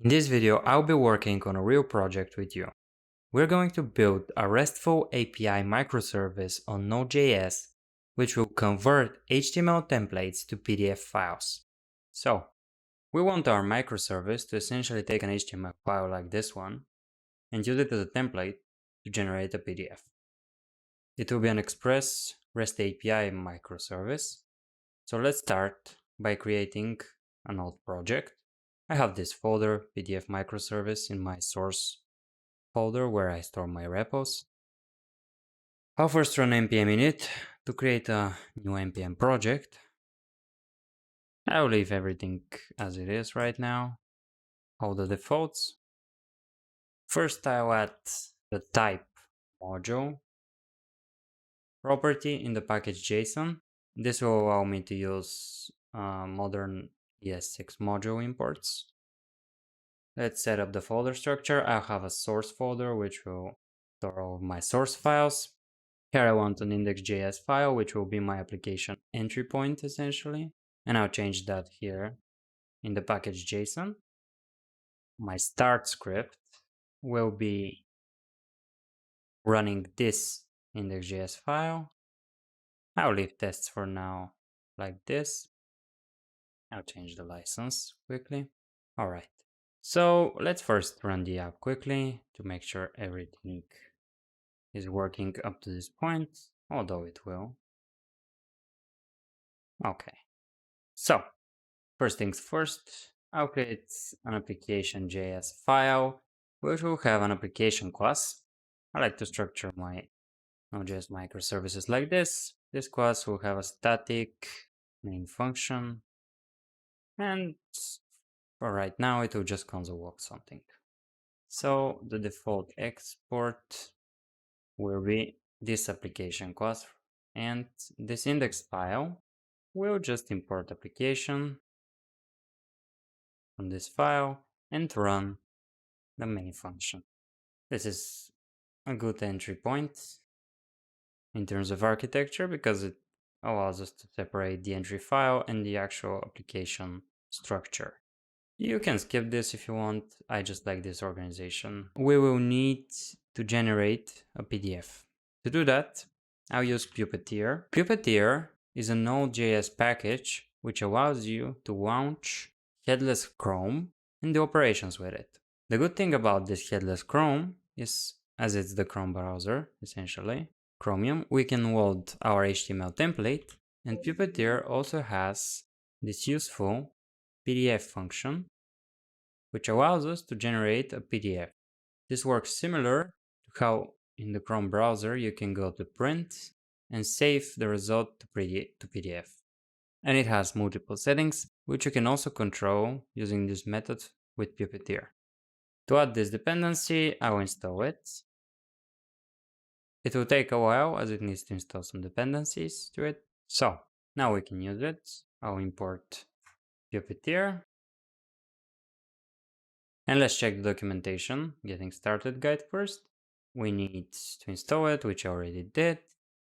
In this video, I'll be working on a real project with you. We're going to build a RESTful API microservice on Node.js, which will convert HTML templates to PDF files. So, we want our microservice to essentially take an HTML file like this one and use it as a template to generate a PDF. It will be an Express REST API microservice. So let's start by creating a Node project. I have this folder, PDF microservice, in my source folder where I store my repos. I'll first run npm init to create a new npm project. I'll leave everything as it is right now, all the defaults. First, I'll add the type module property in the package JSON. This will allow me to use modern ES6 module imports. Let's set up the folder structure. I'll have a source folder which will store all of my source files. Here I want an index.js file, which will be my application entry point essentially. And I'll change that here in the package JSON. My start script will be running this index.js file. I'll leave tests for now like this. I'll change the license quickly. All right. So let's first run the app quickly to make sure everything is working up to this point, although it will. Okay. So first things first, I'll create an application.js file, which will have an application class. I like to structure my Node.js microservices like this. This class will have a static main function, and for right now, it will just console log something. So the default export will be this application class, and this index file will just import application from this file and run the main function. This is a good entry point in terms of architecture because it allows us to separate the entry file and the actual application structure. You can skip this if you want. I just like this organization. We will need to generate a PDF. To do that, I'll use Puppeteer. Puppeteer is a Node.js package which allows you to launch headless Chrome and do operations with it. The good thing about this headless Chrome is, as it's the Chrome browser, essentially, Chromium, we can load our HTML template, and Puppeteer also has this useful PDF function, which allows us to generate a PDF. This works similar to how in the Chrome browser you can go to print and save the result to PDF. And it has multiple settings, which you can also control using this method with Puppeteer. To add this dependency, I will install it. It will take a while as it needs to install some dependencies to it. So now we can use it. I'll import Puppeteer. And let's check the documentation, getting started guide first. We need to install it, which I already did.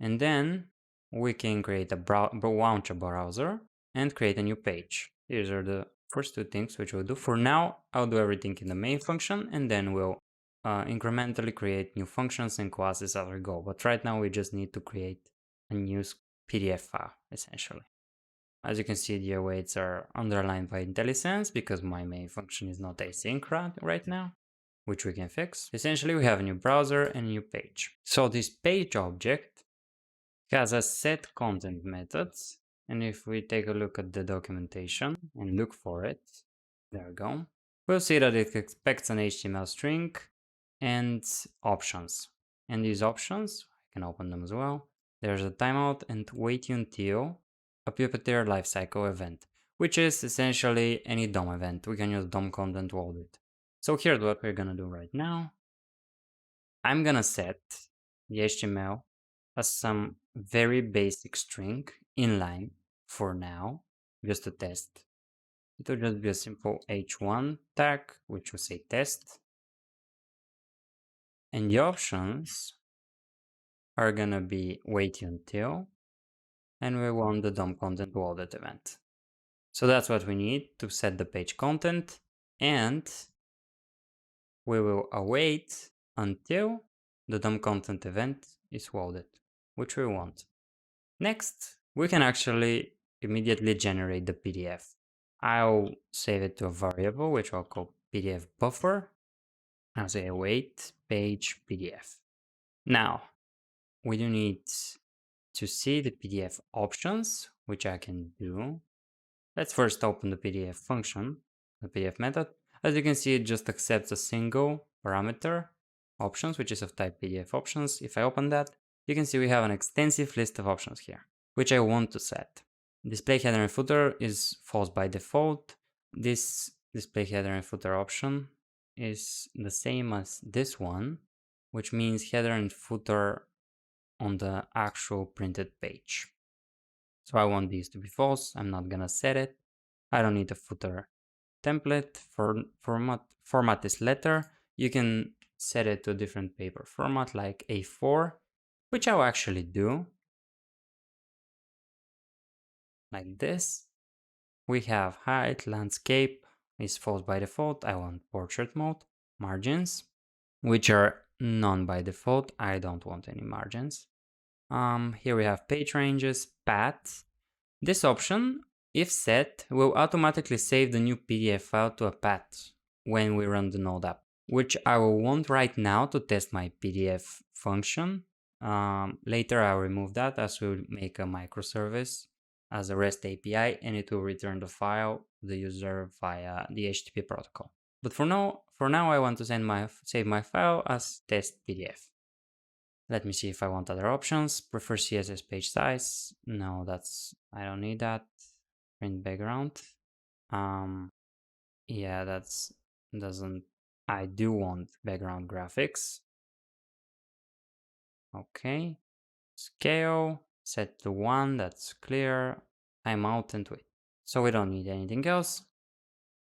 And then we can create launch a browser and create a new page. These are the first two things which we'll do. For now, I'll do everything in the main function, and then we'll incrementally create new functions and classes as we go. But right now we just need to create a new PDF file, essentially. As you can see, the awaits are underlined by IntelliSense because my main function is not async right now, which we can fix. Essentially, we have a new browser and a new page. So this page object has a set content methods. And if we take a look at the documentation and look for it, there we go, we'll see that it expects an HTML string and options. And these options, I can open them as well. There's a timeout and wait until a Puppeteer lifecycle event, which is essentially any DOM event. We can use DOM content loaded. So here's what we're gonna do right now. I'm gonna set the HTML as some very basic string inline for now, just to test. It will just be a simple h1 tag, which will say test. And the options are gonna be wait until, and we want the DOM content loaded event. So that's what we need to set the page content, and we will await until the DOM content event is loaded, which we want. Next, we can actually immediately generate the PDF. I'll save it to a variable, which I'll call PDF buffer. I'll say await page PDF. Now, we do need to see the PDF options, which I can do. Let's first open the PDF function, the PDF method. As you can see, it just accepts a single parameter, options, which is of type PDF options. If I open that, you can see we have an extensive list of options here, which I want to set. Display header and footer is false by default. This display header and footer option is the same as this one, which means header and footer on the actual printed page. So I want these to be false. I'm not gonna set it. I don't need a footer template. For format is letter. You can set it to a different paper format like A4, which I'll actually do. Like this. We have height, landscape is false by default. I want portrait mode. Margins, which are none by default. I don't want any margins. Here we have page ranges, paths. This option, if set, will automatically save the new PDF file to a path when we run the Node app, which I will want right now to test my PDF function. Later I'll remove that as we'll make a microservice as a REST API, and it will return the file to the user via the HTTP protocol. But for now I want to save my file as test PDF. Let me see if I want other options. Prefer CSS page size. No, I don't need that. Print background. Yeah, I do want background graphics. Okay. Scale, set to 1, that's clear. Timeout and wait. So we don't need anything else.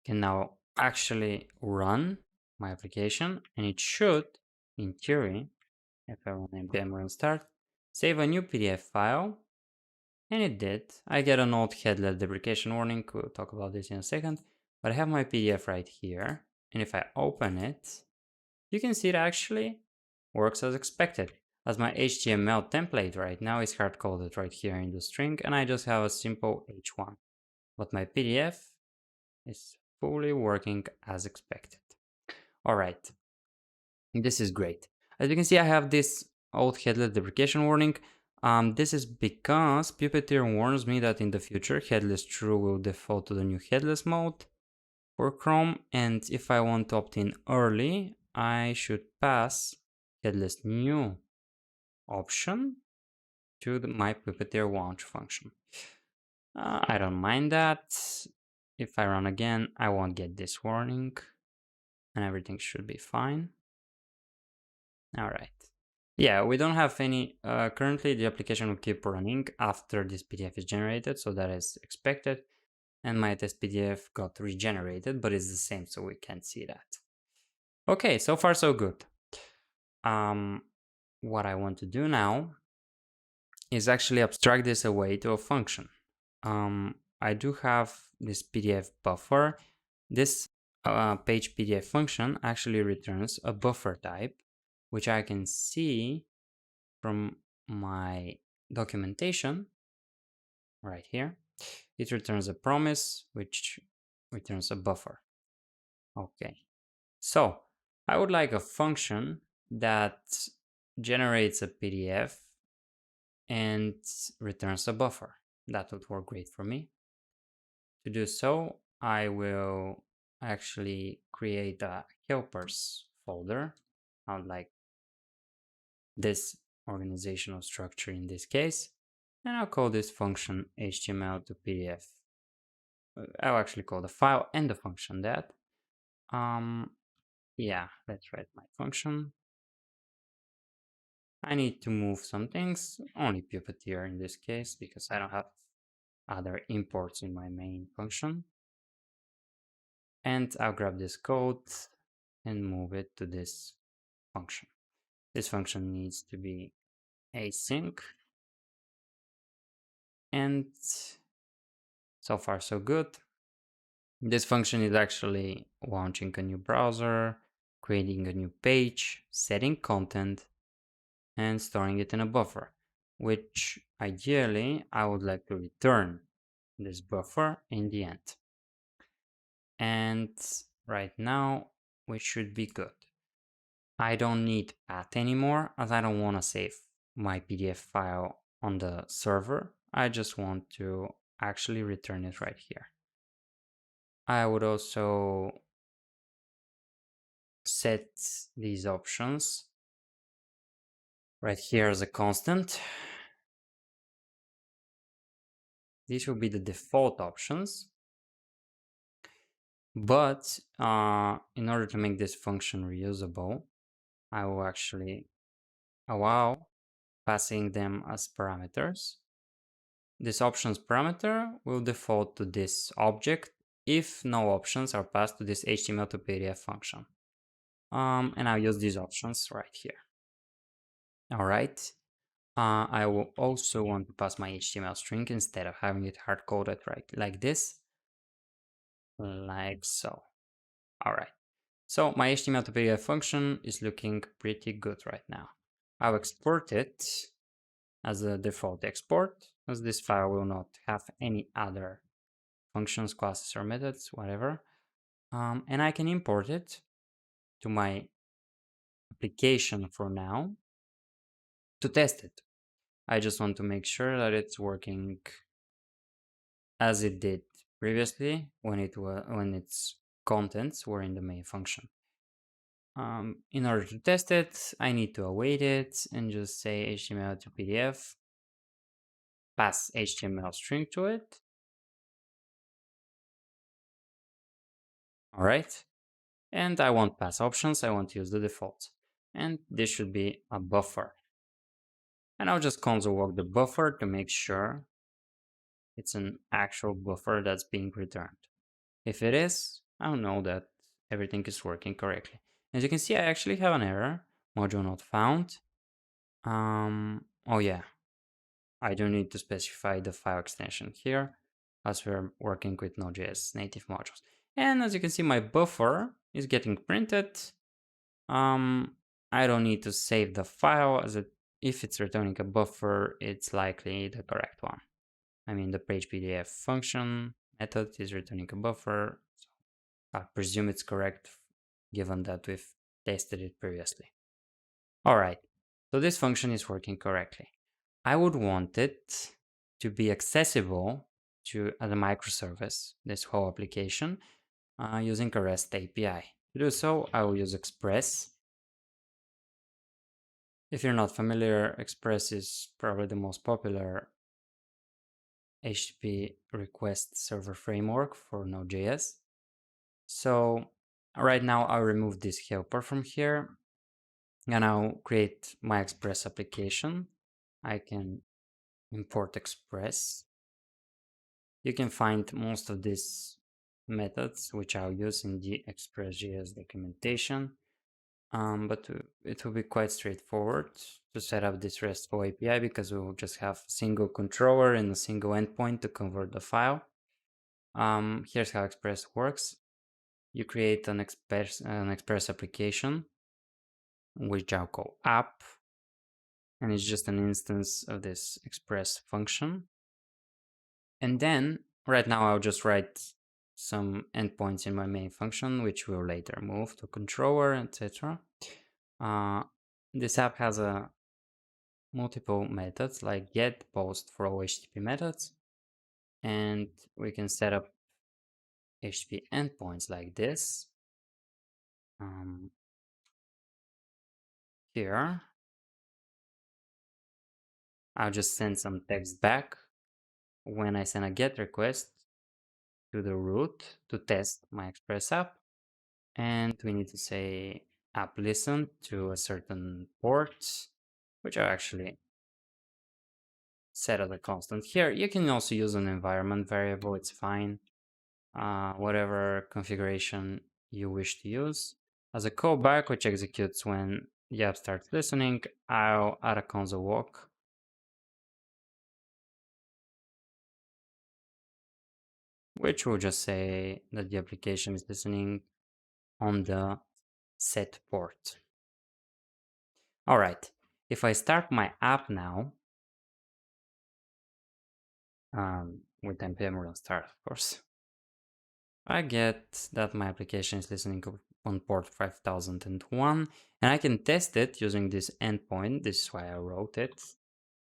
Can now actually run my application, and it should, in theory, if I run npm run start, save a new PDF file, and it did. I get a Node headless deprecation warning. We'll talk about this in a second. But I have my PDF right here, and if I open it, you can see it actually works as expected. As my HTML template right now is hard-coded right here in the string, and I just have a simple h1. But my PDF is fully working as expected. All right, this is great. As you can see, I have this old headless deprecation warning. This is because Puppeteer warns me that in the future, headless true will default to the new headless mode for Chrome, and if I want to opt in early, I should pass headless new option to my Puppeteer launch function. I don't mind that. If I run again, I won't get this warning, and everything should be fine. All right. Yeah, we don't have any, currently the application will keep running after this PDF is generated, so that is expected. And my test PDF got regenerated, but it's the same, so we can't see that. Okay, so far so good. What I want to do now is actually abstract this away to a function. I do have this PDF buffer. This page PDF function actually returns a buffer type, which I can see from my documentation right here. It returns a promise, which returns a buffer. Okay, so I would like a function that generates a PDF and returns a buffer. That would work great for me. To do so, I will actually create a helpers folder. I would like this organizational structure in this case, and I'll call this function HTML to PDF. I'll actually call the file and the function that. Yeah, let's write my function. I need to move some things, only Puppeteer in this case, because I don't have other imports in my main function. And I'll grab this code and move it to this function. This function needs to be async. And so far so good. This function is actually launching a new browser. creating a new page, setting content, and storing it in a buffer, which ideally I would like to return this buffer in the end. And right now we should be good. I don't need path anymore as I don't want to save my PDF file on the server. I just want to actually return it right here. I would also set these options right here as a constant. These will be the default options. But in order to make this function reusable, I will actually allow passing them as parameters. This options parameter will default to this object if no options are passed to this HTML to PDF function. And I'll use these options right here. All right. I will also want to pass my HTML string instead of having it hard-coded right like this, like so. All right. So my HTML to PDF function is looking pretty good right now. I'll export it as a default export, as this file will not have any other functions, classes, or methods, whatever. And I can import it to my application for now to test it. I just want to make sure that it's working as it did previously when its contents were in the main function. In order to test it, I need to await it and just say HTML to PDF, pass HTML string to it. All right. And I won't pass options, I want to use the default. And this should be a buffer. And I'll just console log the buffer to make sure it's an actual buffer that's being returned. If it is, I'll know that everything is working correctly. As you can see, I actually have an error, module not found. Oh yeah, I don't need to specify the file extension here as we're working with Node.js native modules. And as you can see, my buffer is getting printed. I don't need to save the file as if it's returning a buffer, it's likely the correct one. I mean, the page PDF function method is returning a buffer. So I presume it's correct given that we've tested it previously. All right, so this function is working correctly. I would want it to be accessible to as a microservice, this whole application, using a REST API. To do so, I will use Express. If you're not familiar, Express is probably the most popular HTTP request server framework for Node.js. So right now I'll remove this helper from here and I'll create my Express application. I can import Express. You can find most of these methods which I'll use in the Express.js documentation. But it will be quite straightforward to set up this RESTful API because we will just have a single controller and a single endpoint to convert the file. Here's how Express works. You create an Express application, which I'll call app, and it's just an instance of this Express function. And then right now I'll just write some endpoints in my main function, which will later move to controller, etc. This app has a multiple methods like get, post for all HTTP methods, and we can set up HTTP endpoints like this. Here, I'll just send some text back when I send a GET request to the root to test my Express app. And we need to say app listen to a certain port, which I actually set as a constant here. You can also use an environment variable, it's fine. Whatever configuration you wish to use. As a callback, which executes when the app starts listening, I'll add a console log which will just say that the application is listening on the set port. All right, if I start my app now, with npm run start, of course, I get that my application is listening on port 5001, and I can test it using this endpoint. This is why I wrote it.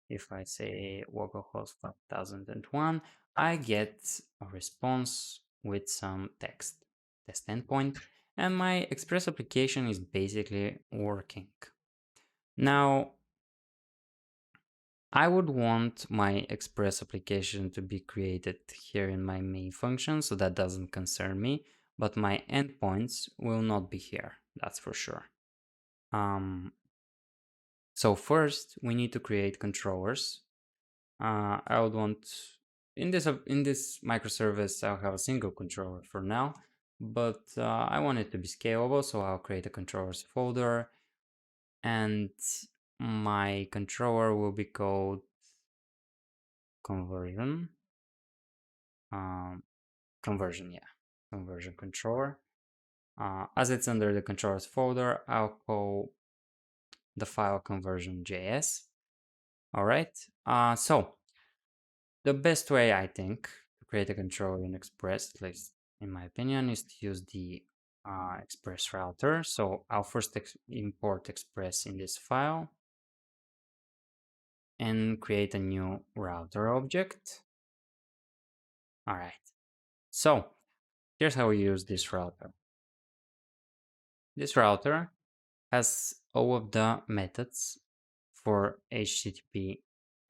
If I say localhost 5001, I get a response with some text endpoint, and my Express application is basically working. Now, I would want my Express application to be created here in my main function, so that doesn't concern me, but my endpoints will not be here, that's for sure. So first, we need to create controllers. I would want, in this microservice, I'll have a single controller for now, but I want it to be scalable, so I'll create a controllers folder, and my controller will be called conversion. Conversion controller. As it's under the controllers folder, I'll call the file conversion.js. All right. So the best way, I think, to create a controller in Express, at least in my opinion, is to use the Express router. So I'll first import Express in this file and create a new router object. All right. So here's how we use this router. This router has all of the methods for HTTP,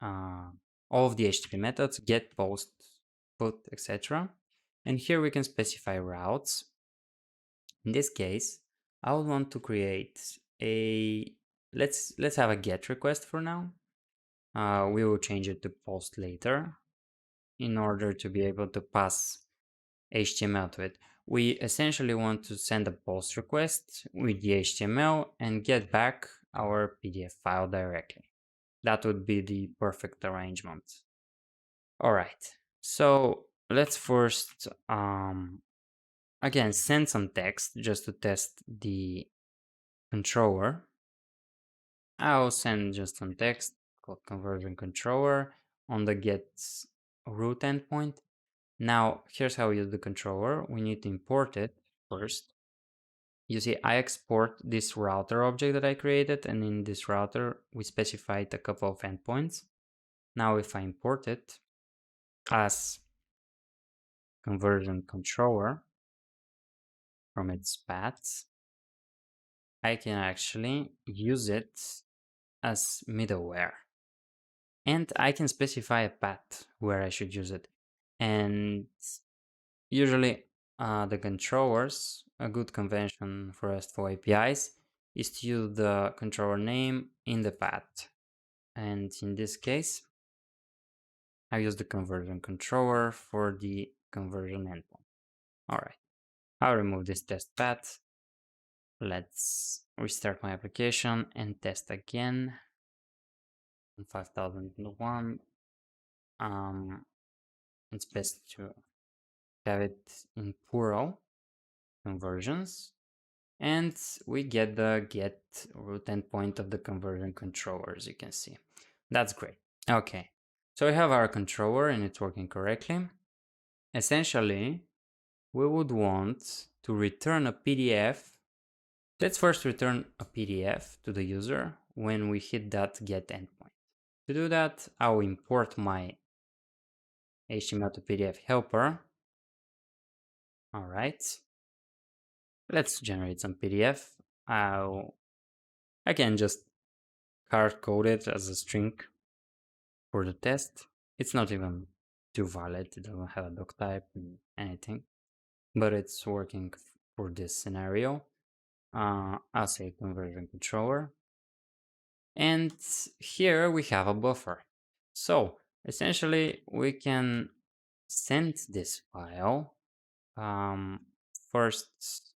all of the HTTP methods, get, post, put, etc. And here we can specify routes. In this case, I would want to create a, let's have a get request for now. We will change it to post later in order to be able to pass HTML to it. We essentially want to send a post request with the HTML and get back our PDF file directly. That would be the perfect arrangement. All right, so let's first, again, send some text just to test the controller. I'll send just some text called conversion controller on the get root endpoint. Now, here's how we use the controller. We need to import it first. You see, I export this router object that I created, and in this router, we specified a couple of endpoints. Now, if I import it as conversion controller from its paths, I can actually use it as middleware. And I can specify a path where I should use it. And usually the controllers, a good convention for RESTful APIs is to use the controller name in the path. And in this case, I use the conversion controller for the conversion endpoint. All right, I'll remove this test path. Let's restart my application and test again on 5001. It's best to have it in plural conversions, and we get the get root endpoint of the conversion controller, as you can see. That's great. Okay, so we have our controller and it's working correctly. Essentially, we would want to return a PDF. Let's first return a PDF to the user when we hit that get endpoint. To do that, I'll import my HTML to PDF helper. All right, let's generate some PDF. I can just hard code it as a string for the test. It's not even too valid. It doesn't have a doc type and anything, but it's working for this scenario. I'll say conversion controller. And here we have a buffer. So essentially we can send this file. First,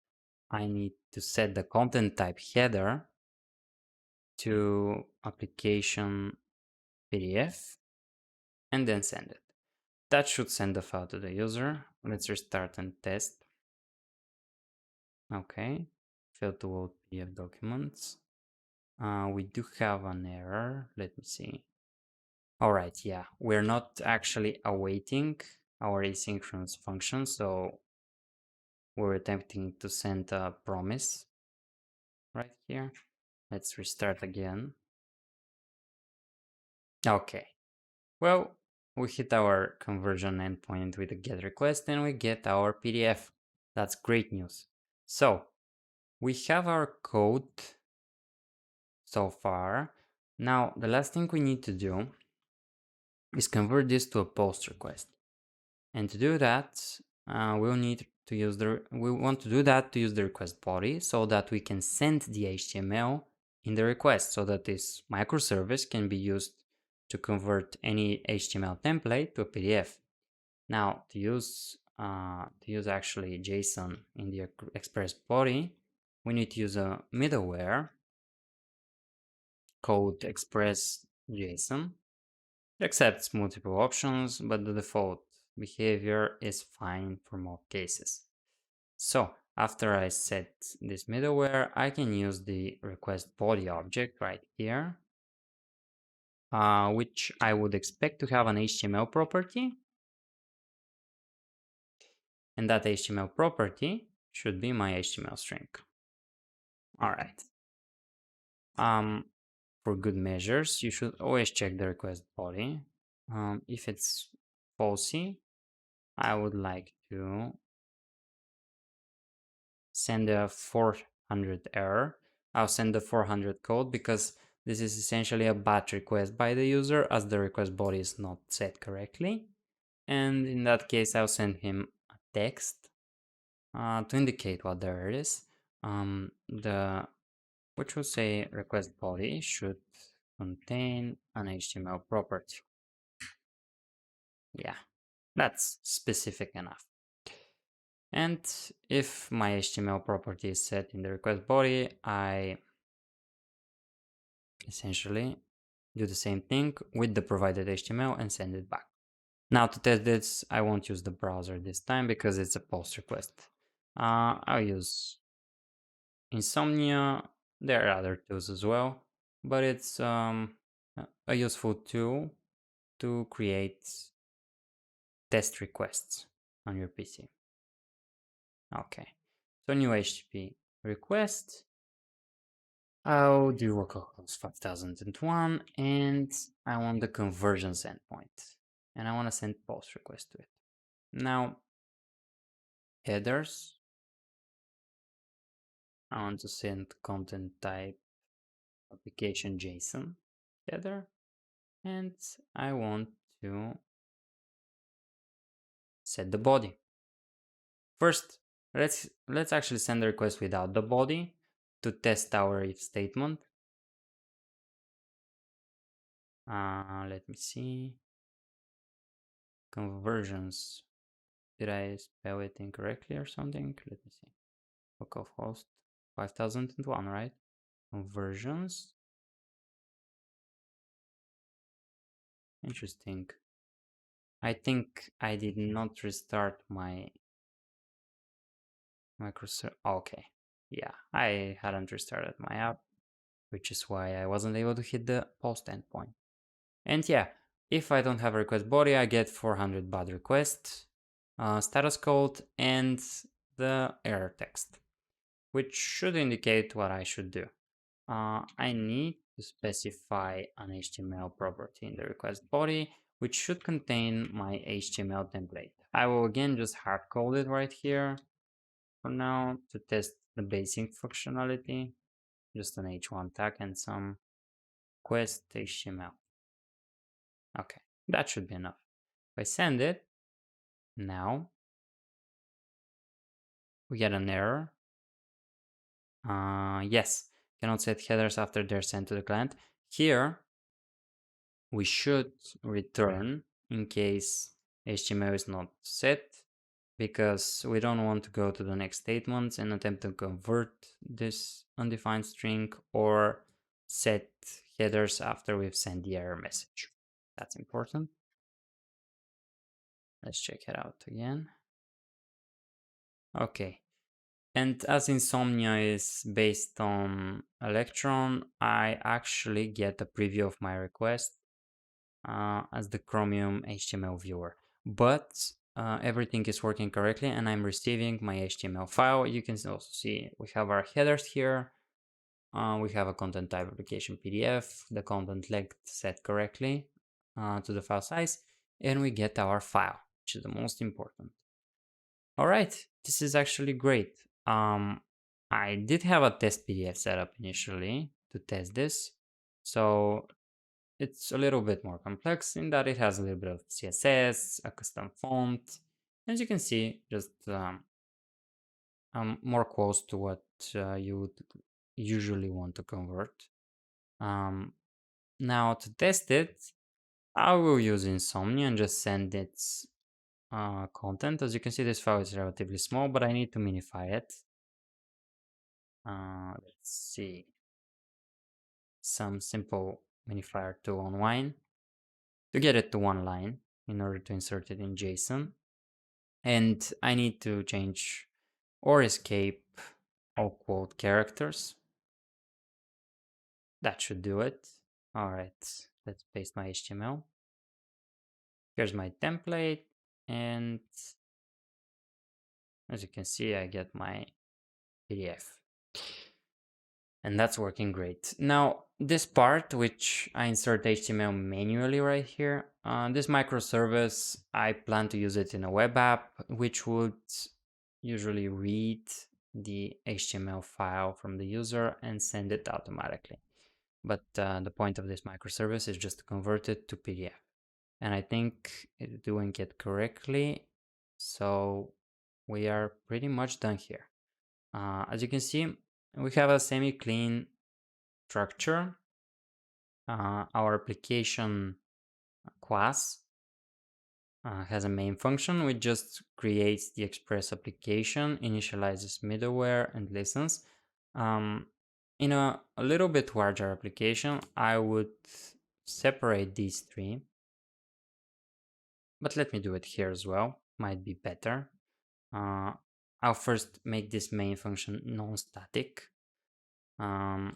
I need to set the content type header to application PDF and then send it. That should send the file to the user. Let's restart and test. Okay. failed to load PDF documents. We do have an error. Let me see. All right, yeah, we're not actually awaiting our asynchronous function, so we're attempting to send a promise right here. Let's restart again. Okay, well, we hit our conversion endpoint with a GET request and we get our PDF. That's great news. So we have our code so far. Now, the last thing we need to do is convert this to a post request. And to do that, we'll need to use we want to do that to use the request body so that we can send the HTML in the request so that this microservice can be used to convert any HTML template to a PDF. Now, to use actually JSON in the Express body, we need to use a middleware called express.js. It accepts multiple options, but the default behavior is fine for most cases. So after I set this middleware, I can use the request body object right here, which I would expect to have an HTML property. And that HTML property should be my HTML string. All right. For good measures, you should always check the request body. If it's falsy, I would like to send a 400 error. I'll send the 400 code because this is essentially a batch request by the user as the request body is not set correctly. And in that case, I'll send him a text to indicate what the error is. Which will say request body should contain an HTML property. Yeah, that's specific enough. And if my HTML property is set in the request body, I essentially do the same thing with the provided HTML and send it back. Now to test this, I won't use the browser this time because it's a post request. I'll use Insomnia. There are other tools as well, but it's a useful tool to create test requests on your PC. Okay, so new HTTP request. I'll do localhost 5001 and I want the conversions endpoint and I want to send post request to it. Now, headers. I want to send content type application JSON header and I want to set the body. First, let's actually send the request without the body to test our if statement. Let me see. Conversions. Did I spell it incorrectly or something? Let me see. Localhost 5001, right? Conversions. Interesting. I think I did not restart my Microservice. Okay. Yeah, I hadn't restarted my app, which is why I wasn't able to hit the post endpoint. And yeah, if I don't have a request body, I get 400 bad requests, status code, and the error text, which should indicate what I should do. I need to specify an HTML property in the request body, which should contain my HTML template. I will again just hard code it right here for now to test the basic functionality, just an h1 tag and some quest HTML. Okay, that should be enough. If I send it, now we get an error. Yes, cannot set headers after they're sent to the client. Here, we should return in case HTML is not set, because we don't want to go to the next statements and attempt to convert this undefined string or set headers after we've sent the error message. That's important. Let's check it out again. Okay, And as Insomnia is based on Electron, I actually get a preview of my request as the Chromium HTML viewer. But everything is working correctly and I'm receiving my HTML file. You can also see we have our headers here. We have a content type application PDF, the content length set correctly to the file size, and we get our file, which is the most important. All right, this is actually great. I did have a test PDF set up initially to test this. So it's a little bit more complex in that it has a little bit of CSS, a custom font. As you can see, just more close to what you would usually want to convert. Now to test it, I will use Insomnia and just send its content. As you can see, this file is relatively small, but I need to minify it. Let's see. Some simple minifier tool online to get it to one line in order to insert it in JSON. And I need to change or escape all quote characters. That should do it. All right, let's paste my HTML. Here's my template. And as you can see, I get my PDF. And that's working great. Now, this part, which I insert HTML manually right here, this microservice, I plan to use it in a web app, which would usually read the HTML file from the user and send it automatically. But the point of this microservice is just to convert it to PDF. And I think it's doing it correctly. So we are pretty much done here. As you can see, we have a semi-clean structure. Our application class has a main function which just creates the Express application, initializes middleware, and listens. In a little bit larger application, I would separate these three. But let me do it here as well. Might be better. I'll first make this main function non-static. I'll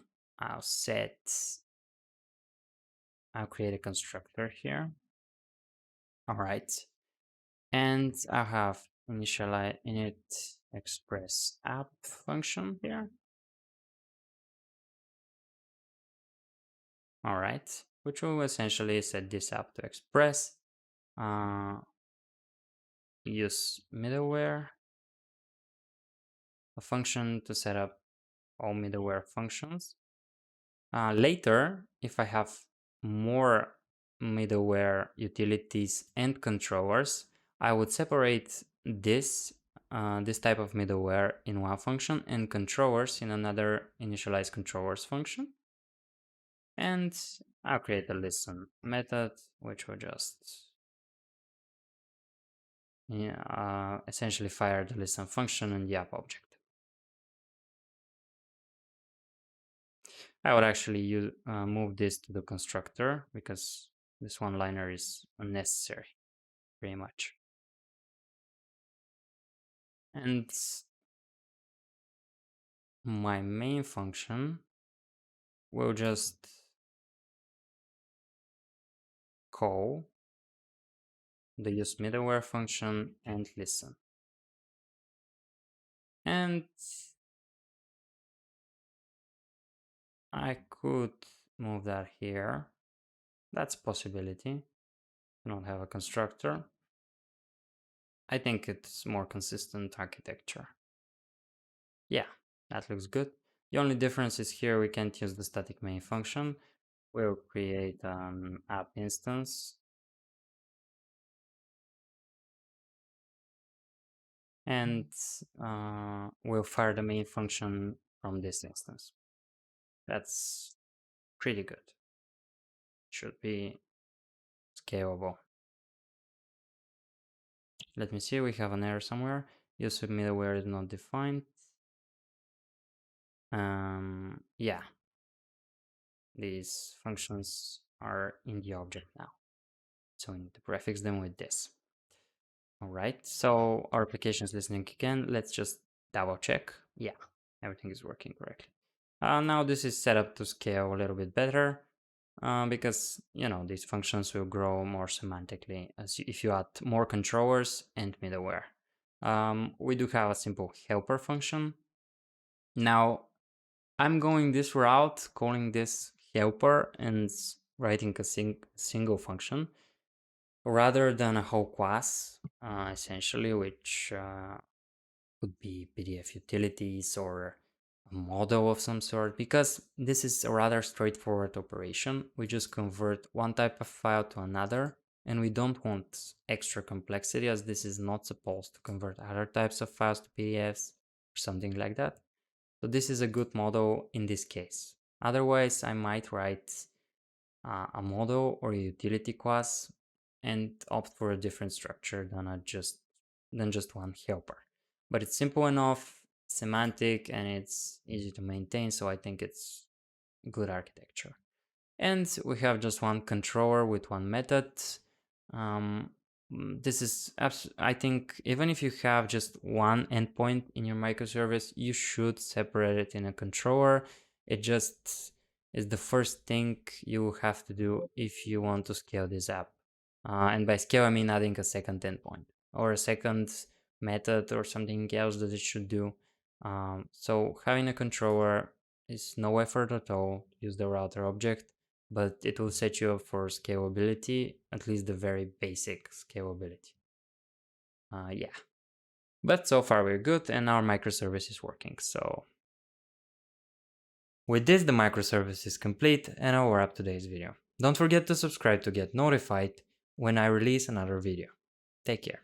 create a constructor here. All right. And I have init express app function here. All right, which will essentially set this app to express. Use middleware, a function to set up all middleware functions. Later, if I have more middleware utilities and controllers, I would separate this type of middleware in one function and controllers in another initialize controllers function. And I'll create a listen method, which will just essentially fire the listen function in the app object. I would actually move this to the constructor because this one liner is unnecessary, pretty much. And my main function will just call the use middleware function and listen. And I could move that here. That's a possibility. I don't have a constructor. I think it's more consistent architecture. Yeah, that looks good. The only difference is here we can't use the static main function. We'll create an app instance. And we'll fire the main function from this instance. That's pretty good. Should be scalable. Let me see, we have an error somewhere. Use of middleware is not defined. Yeah, these functions are in the object now. So we need to prefix them with this. All right, so our application is listening again. Let's just double check. Yeah, everything is working correctly. Now this is set up to scale a little bit better because these functions will grow more semantically if you add more controllers and middleware. We do have a simple helper function. Now I'm going this route, calling this helper and writing a single function rather than a whole class, essentially, which could be PDF utilities or a model of some sort, because this is a rather straightforward operation. We just convert one type of file to another, and we don't want extra complexity, as this is not supposed to convert other types of files to PDFs or something like that. So this is a good model in this case. Otherwise, I might write a model or a utility class and opt for a different structure than just one helper. But it's simple enough, semantic, and it's easy to maintain, so I think it's good architecture. And we have just one controller with one method. Um, this is I think even if you have just one endpoint in your microservice, you should separate it in a controller. It just is the first thing you have to do if you want to scale this app. And by scale, I mean adding a second endpoint or a second method or something else that it should do. So having a controller is no effort at all. Use the router object, but it will set you up for scalability, at least the very basic scalability. Yeah, but so far we're good, and our microservice is working. So with this, the microservice is complete, and I'll wrap today's video. Don't forget to subscribe to get notified when I release another video. Take care.